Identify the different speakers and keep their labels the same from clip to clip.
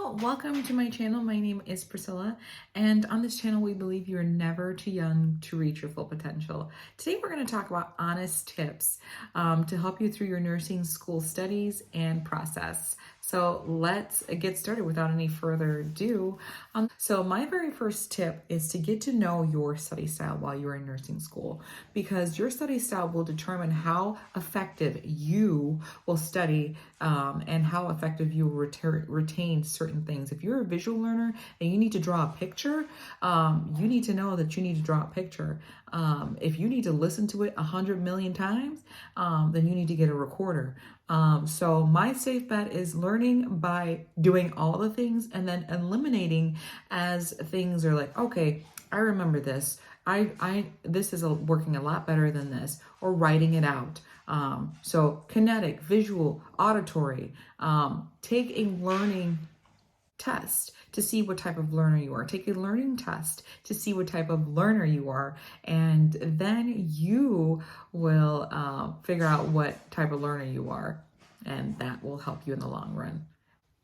Speaker 1: Hello, welcome to my channel. My name is Priscilla, and on this channel, we believe you're never too young to reach your full potential. Today, we're going to talk about honest tips to help you through your nursing school studies and process. So let's get started without any further ado. So my very first tip is to get to know your study style while you're in nursing school, because your study style will determine how effective you will study and how effective you will retain certain things. If you're a visual learner and you need to draw a picture, you need to know that you need to draw a picture. If you need to listen to it 100 million times, then you need to get a recorder. So my safe bet is learning by doing all the things and then eliminating as things are like, okay, I remember this. This is working a lot better than this, or writing it out. So kinetic, visual, auditory. Take a learning test to see what type of learner you are. Take a learning test to see what type of learner you are. And then you will figure out what type of learner you are. And that will help you in the long run.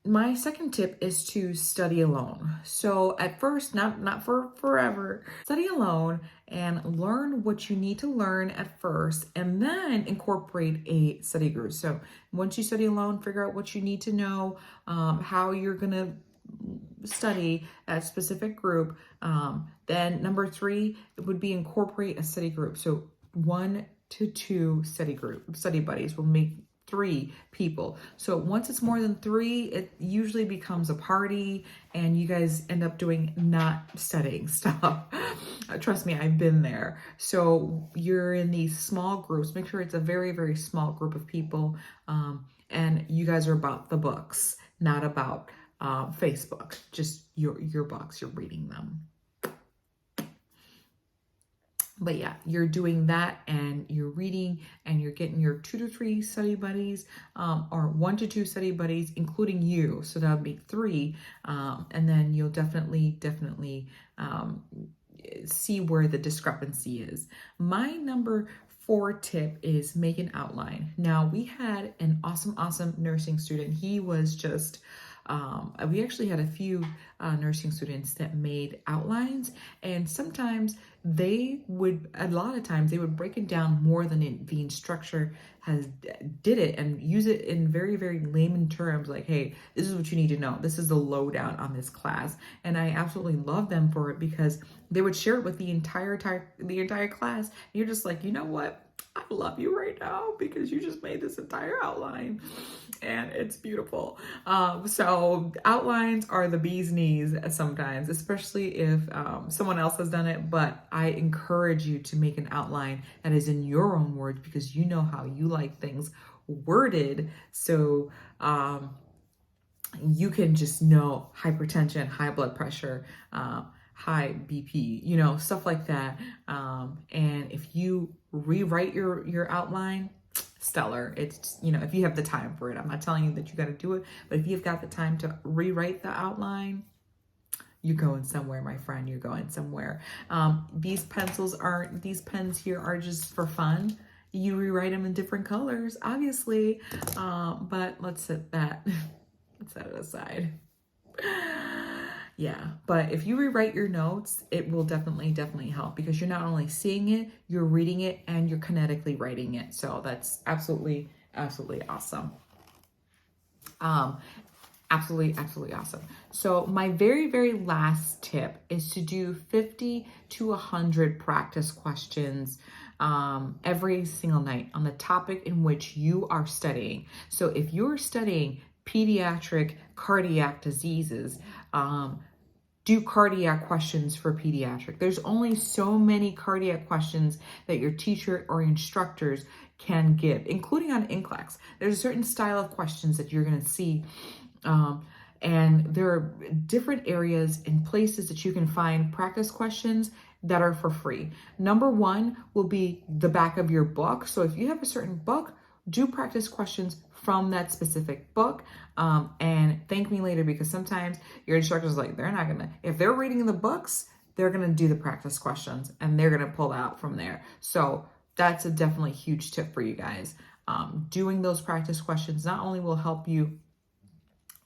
Speaker 1: My second tip is to study alone. So at first, not for forever, study alone and learn what you need to learn at first, and then incorporate a study group. So once you study alone, figure out what you need to know, how you're gonna study a specific group. Then number 3 would be incorporate a study group. So 1 to 2 study buddies will make 3 people. So once it's more than 3, it usually becomes a party and you guys end up doing not studying stuff. Trust me, I've been there. So you're in these small groups. Make sure it's a very, very small group of people. And you guys are about the books, not about Facebook, just your books, you're reading them. But yeah, you're doing that and you're reading and you're getting your 2 to 3 study buddies, or 1 to 2 study buddies, including you. So that would be 3. And then you'll definitely see where the discrepancy is. My number 4 tip is make an outline. Now, we had an awesome nursing student. He was just, we actually had a few nursing students that made outlines, and sometimes a lot of times they would break it down more than the instructor did it, and use it in very, very layman terms, like, hey, this is what you need to know. This is the lowdown on this class. And I absolutely love them for it, because they would share it with the entire class. And you're just like, you know what? I love you right now because you just made this entire outline and it's beautiful. So outlines are the bee's knees sometimes, especially if someone else has done it, but I encourage you to make an outline that is in your own words, because you know how you like things worded. So you can just know hypertension, high blood pressure, high BP, stuff like that. And if you rewrite your outline, stellar. It's, if you have the time for it. I'm not telling you that you got to do it, but if you've got the time to rewrite the outline, you're going somewhere, my friend. You're going somewhere. These pens here are just for fun. You rewrite them in different colors, obviously, but let's set that aside. Yeah, but if you rewrite your notes, it will definitely help, because you're not only seeing it, you're reading it, and you're kinetically writing it. So that's absolutely awesome. Absolutely awesome. So my very, very last tip is to do 50 to 100 practice questions every single night on the topic in which you are studying. So if you're studying pediatric cardiac diseases, do cardiac questions for pediatric. There's only so many cardiac questions that your teacher or instructors can give, including on NCLEX. There's a certain style of questions that you're going to see. And there are different areas and places that you can find practice questions that are for free. Number 1 will be the back of your book. So if you have a certain book, do practice questions from that specific book, and thank me later, because sometimes your instructor's like, if they're reading the books, they're gonna do the practice questions and they're gonna pull out from there. So that's a definitely huge tip for you guys. Doing those practice questions not only will help you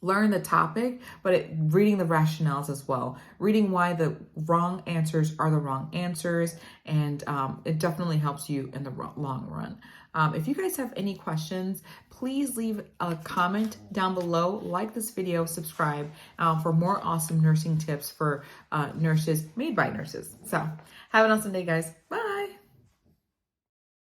Speaker 1: learn the topic, but reading the rationales as well, reading why the wrong answers are the wrong answers, and it definitely helps you in the long run. If you guys have any questions, please leave a comment down below, like this video, subscribe for more awesome nursing tips for nurses made by nurses. So have an awesome day, guys. Bye.